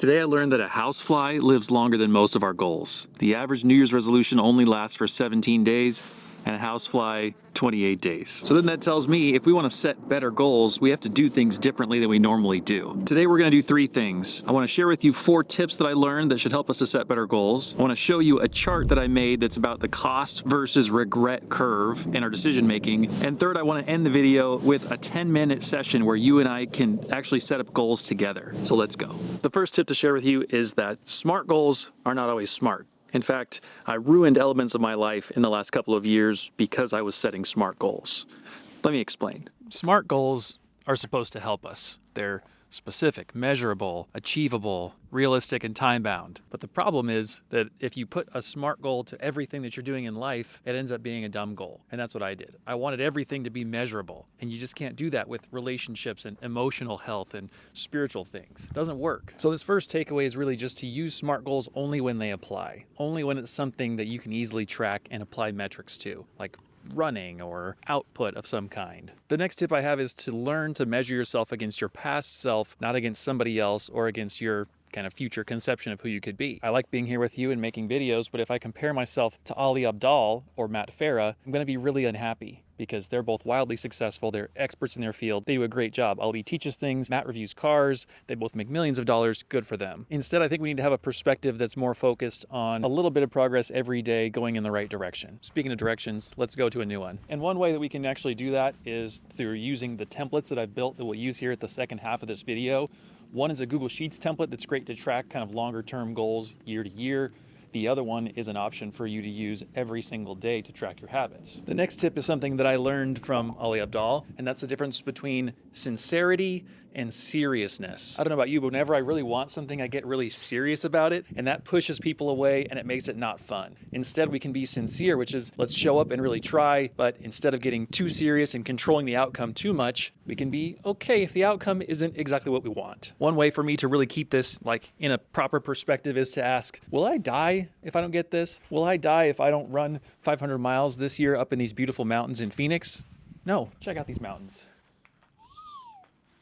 Today I learned that a housefly lives longer than most of our goals. The average New Year's resolution only lasts for 17 days, and a housefly 28 days. So then that tells me if we want to set better goals, we have to do things differently than we normally do. Today we're going to do 3 things. I want to share with you 4 tips that I learned that should help us to set better goals. I want to show you a chart that I made that's about the cost versus regret curve in our decision making. And third, I want to end the video with a 10-minute session where you and I can actually set up goals together. So let's go. The first tip to share with you is that smart goals are not always smart. In fact, I ruined elements of my life in the last couple of years because I was setting smart goals. Let me explain. Smart goals are supposed to help us. They're specific, measurable, achievable, realistic, and time-bound. But the problem is that if you put a smart goal to everything that you're doing in life, it ends up being a dumb goal. And that's what I did. I wanted everything to be measurable. And you just can't do that with relationships and emotional health and spiritual things. It doesn't work. So this first takeaway is really just to use SMART goals only when they apply. Only when it's something that you can easily track and apply metrics to, like running or output of some kind. The next tip I have is to learn to measure yourself against your past self, not against somebody else or against your kind of future conception of who you could be. I like being here with you and making videos, but if I compare myself to Ali Abdaal or Matt Farah, I'm going to be really unhappy because they're both wildly successful. They're experts in their field. They do a great job. Ali teaches things, Matt reviews cars. They both make millions of dollars. Good for them. Instead, I think we need to have a perspective that's more focused on a little bit of progress every day going in the right direction. Speaking of directions, let's go to a new one. And one way that we can actually do that is through using the templates that I've built that we'll use here at the second half of this video. One is a Google Sheets template that's great to track kind of longer term goals year to year. The other one is an option for you to use every single day to track your habits. The next tip is something that I learned from Ali Abdaal, and that's the difference between sincerity and seriousness. I don't know about you, but whenever I really want something, I get really serious about it, and that pushes people away and it makes it not fun. Instead, we can be sincere, which is let's show up and really try, but instead of getting too serious and controlling the outcome too much, we can be okay if the outcome isn't exactly what we want. One way for me to really keep this like in a proper perspective is to ask, will I die if I don't get this? Will I die if I don't run 500 miles this year up in these beautiful mountains in Phoenix? No, check out these mountains.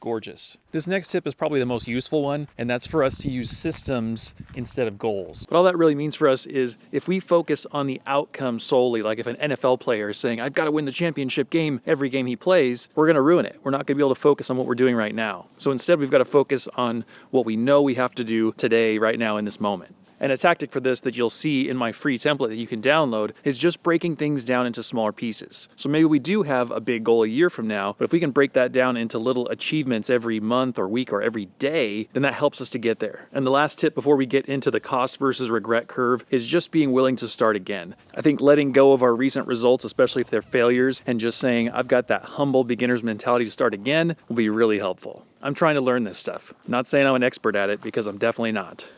Gorgeous. This next tip is probably the most useful one, and that's for us to use systems instead of goals. But all that really means for us is if we focus on the outcome solely, like if an NFL player is saying, I've got to win the championship game every game he plays, we're going to ruin it. We're not going to be able to focus on what we're doing right now. So instead, we've got to focus on what we know we have to do today, right now, in this moment. And a tactic for this that you'll see in my free template that you can download is just breaking things down into smaller pieces. So maybe we do have a big goal a year from now, but if we can break that down into little achievements every month or week or every day, then that helps us to get there. And the last tip before we get into the cost versus regret curve is just being willing to start again. I think letting go of our recent results, especially if they're failures, and just saying, I've got that humble beginner's mentality to start again will be really helpful. I'm trying to learn this stuff. Not saying I'm an expert at it because I'm definitely not.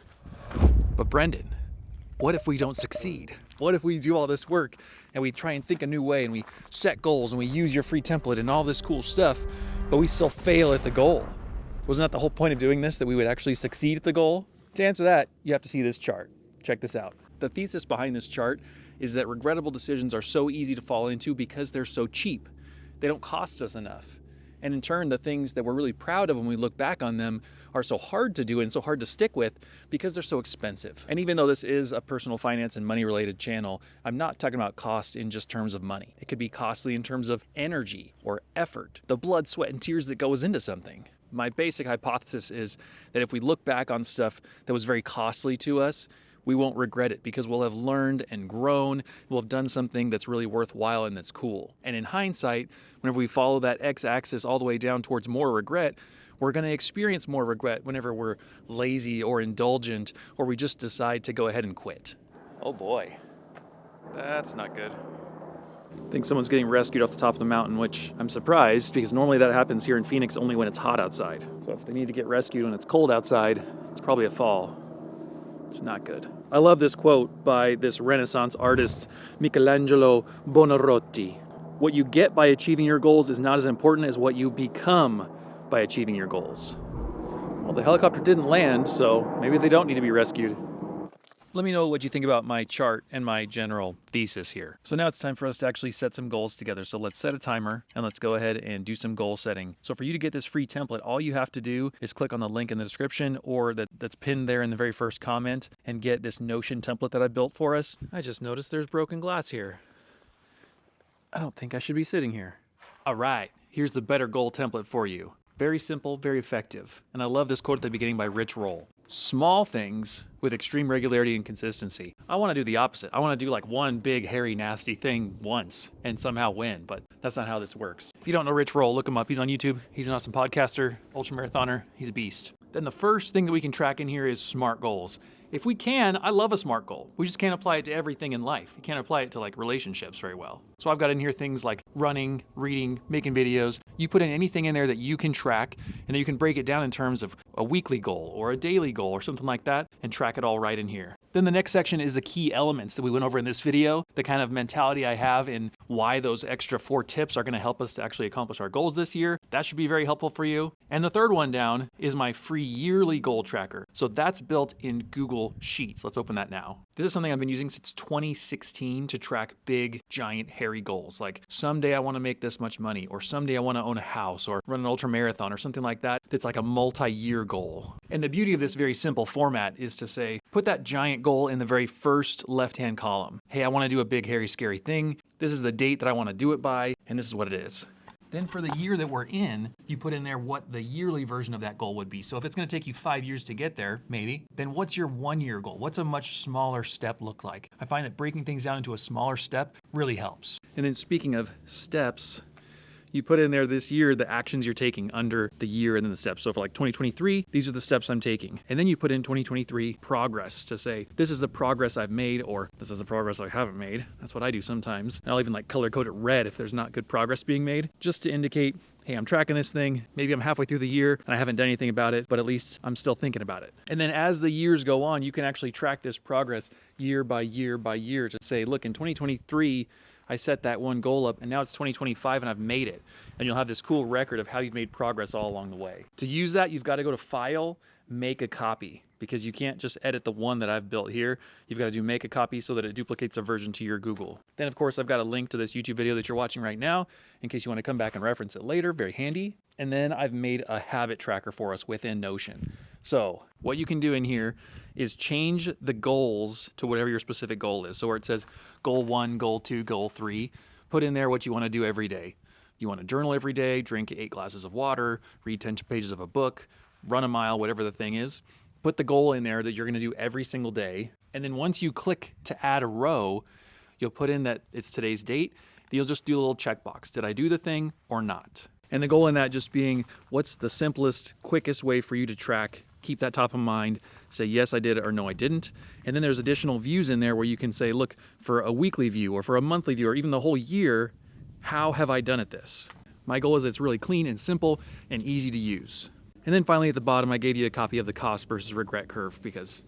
But Brendan, what if we don't succeed? What if we do all this work and we try and think a new way and we set goals and we use your free template and all this cool stuff, but we still fail at the goal? Wasn't that the whole point of doing this, that we would actually succeed at the goal? To answer that, you have to see this chart. Check this out. The thesis behind this chart is that regrettable decisions are so easy to fall into because they're so cheap. They don't cost us enough. And in turn, the things that we're really proud of when we look back on them are so hard to do and so hard to stick with because they're so expensive. And even though this is a personal finance and money related channel, I'm not talking about cost in just terms of money. It could be costly in terms of energy or effort, the blood, sweat, and tears that goes into something. My basic hypothesis is that if we look back on stuff that was very costly to us, we won't regret it because we'll have learned and grown. We'll have done something that's really worthwhile and that's cool. And in hindsight, whenever we follow that x-axis all the way down towards more regret, we're going to experience more regret whenever we're lazy or indulgent or we just decide to go ahead and quit. Oh boy, that's not good. I think someone's getting rescued off the top of the mountain, which I'm surprised because normally that happens here in Phoenix only when it's hot outside. So if they need to get rescued when it's cold outside, it's probably a fall. It's not good. I love this quote by this Renaissance artist, Michelangelo Buonarroti. What you get by achieving your goals is not as important as what you become by achieving your goals. Well, the helicopter didn't land, so maybe they don't need to be rescued. Let me know what you think about my chart and my general thesis here. So now it's time for us to actually set some goals together. So let's set a timer and let's go ahead and do some goal setting. So for you to get this free template, all you have to do is click on the link in the description or that's pinned there in the very first comment and get this Notion template that I built for us. I just noticed there's broken glass here. I don't think I should be sitting here. All right, here's the better goal template for you. Very simple, very effective. And I love this quote at the beginning by Rich Roll. Small things with extreme regularity and consistency. I want to do the opposite. I want to do like one big, hairy, nasty thing once and somehow win, but that's not how this works. If you don't know Rich Roll, look him up. He's on YouTube. He's an awesome podcaster, ultramarathoner. He's a beast. Then the first thing that we can track in here is SMART goals. If we can, I love a SMART goal. We just can't apply it to everything in life. You can't apply it to like relationships very well. So I've got in here things like running, reading, making videos. You put in anything in there that you can track, and then you can break it down in terms of a weekly goal or a daily goal or something like that and track it all right in here. Then the next section is the key elements that we went over in this video, the kind of mentality I have in why those extra 4 tips are going to help us to actually accomplish our goals this year. That should be very helpful for you. And the third one down is my free yearly goal tracker. So that's built in Google Sheets. Let's open that now. This is something I've been using since 2016 to track big, giant, hairy goals. Like someday I want to make this much money, or someday I want to own a house or run an ultra marathon or something like that. That's like a multi-year goal. And the beauty of this very simple format is to say, put that giant goal in the very first left-hand column. Hey, I want to do a big, hairy, scary thing. This is the date that I want to do it by, and this is what it is. Then for the year that we're in, you put in there what the yearly version of that goal would be. So if it's going to take you 5 years to get there, maybe, then what's your 1-year goal? What's a much smaller step look like? I find that breaking things down into a smaller step really helps. And then speaking of steps, you put in there this year the actions you're taking under the year and then the steps. So for like 2023, these are the steps I'm taking. And then you put in 2023 progress to say, this is the progress I've made, or this is the progress I haven't made. That's what I do sometimes. And I'll even like color code it red if there's not good progress being made, just to indicate, hey, I'm tracking this thing. Maybe I'm halfway through the year and I haven't done anything about it, but at least I'm still thinking about it. And then as the years go on, you can actually track this progress year by year by year to say, look, in 2023, I set that one goal up and now it's 2025 and I've made it. And you'll have this cool record of how you've made progress all along the way. To use that, you've got to go to File, Make a Copy, because you can't just edit the one that I've built here. You've got to do Make a Copy so that it duplicates a version to your Google. Then of course, I've got a link to this YouTube video that you're watching right now in case you want to come back and reference it later, very handy. And then I've made a habit tracker for us within Notion. So what you can do in here is change the goals to whatever your specific goal is. So where it says goal 1, goal 2, goal 3, put in there what you want to do every day. You want to journal every day, drink 8 glasses of water, read 10 pages of a book, run a mile, whatever the thing is. Put the goal in there that you're going to do every single day. And then once you click to add a row, you'll put in that it's today's date. You'll just do a little checkbox. Did I do the thing or not? And the goal in that just being, what's the simplest, quickest way for you to track, keep that top of mind, say, yes, I did it, or no, I didn't. And then there's additional views in there where you can say, look, for a weekly view or for a monthly view or even the whole year, how have I done at this? My goal is it's really clean and simple and easy to use. And then finally at the bottom, I gave you a copy of the cost versus regret curve because,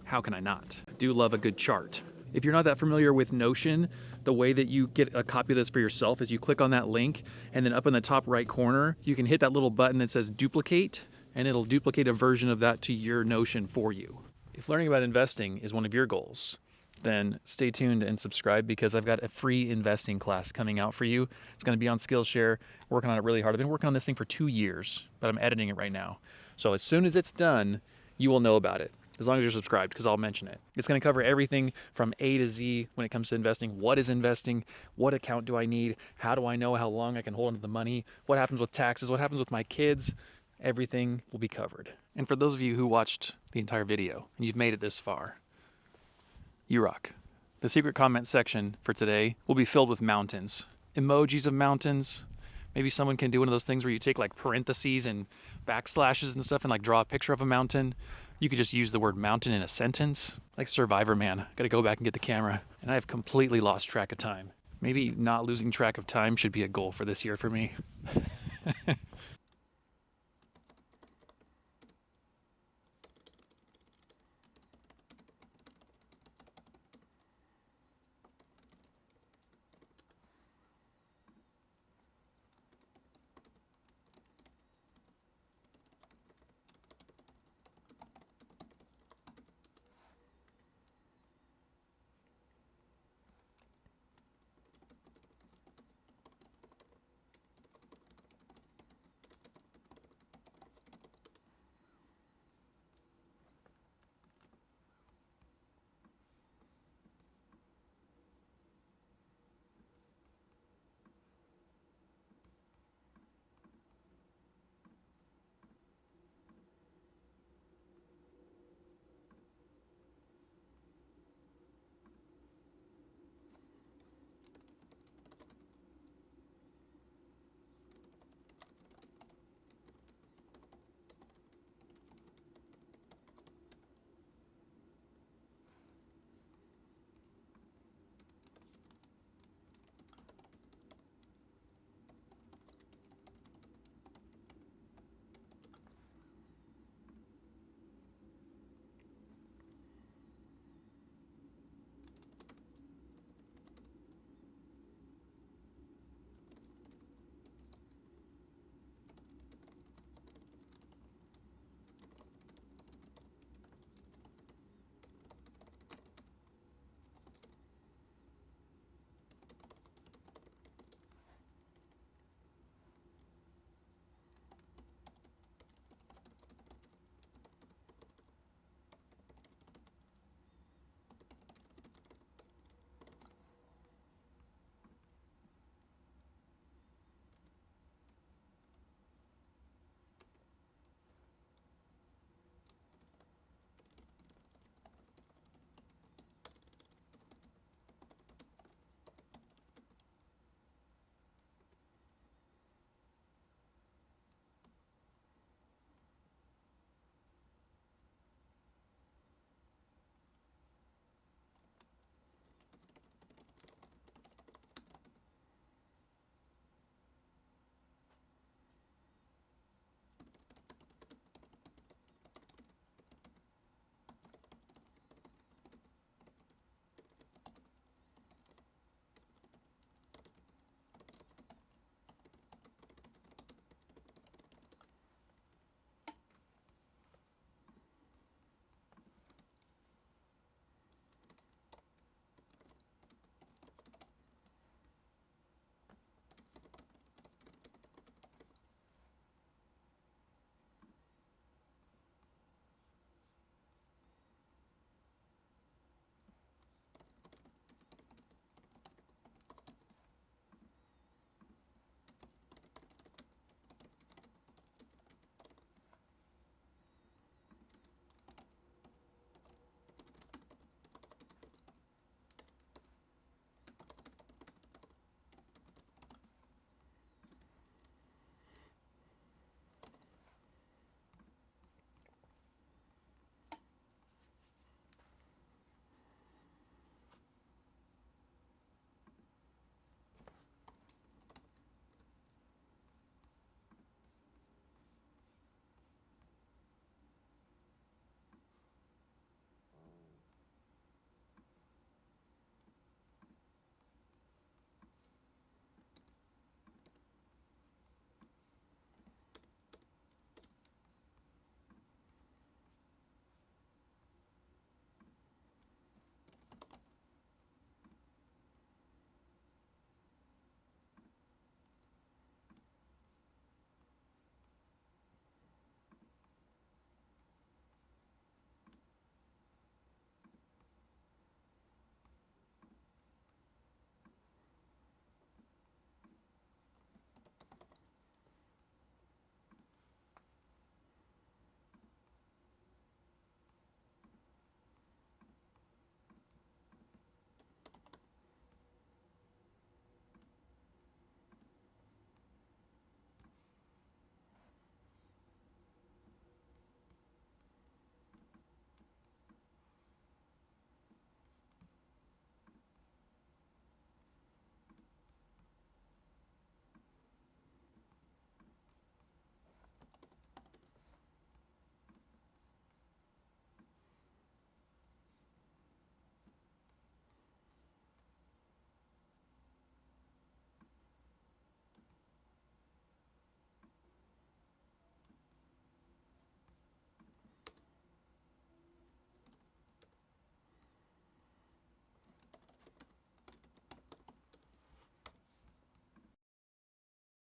how can I not? I do love a good chart. If you're not that familiar with Notion, the way that you get a copy of this for yourself is you click on that link, and then up in the top right corner, you can hit that little button that says duplicate, and it'll duplicate a version of that to your Notion for you. If learning about investing is one of your goals, then stay tuned and subscribe because I've got a free investing class coming out for you. It's going to be on Skillshare. Working on it really hard. I've been working on this thing for 2 years, but I'm editing it right now. So as soon as it's done, you will know about it. As long as you're subscribed, because I'll mention it. It's going to cover everything from A to Z when it comes to investing. What is investing? What account do I need? How do I know how long I can hold onto the money? What happens with taxes? What happens with my kids? Everything will be covered. And for those of you who watched the entire video and you've made it this far, you rock. The secret comment section for today will be filled with mountains. Emojis of mountains. Maybe someone can do one of those things where you take like parentheses and backslashes and stuff and like draw a picture of a mountain. You could just use the word mountain in a sentence. Like Survivor Man. Gotta go back and get the camera. And I have completely lost track of time. Maybe not losing track of time should be a goal for this year for me.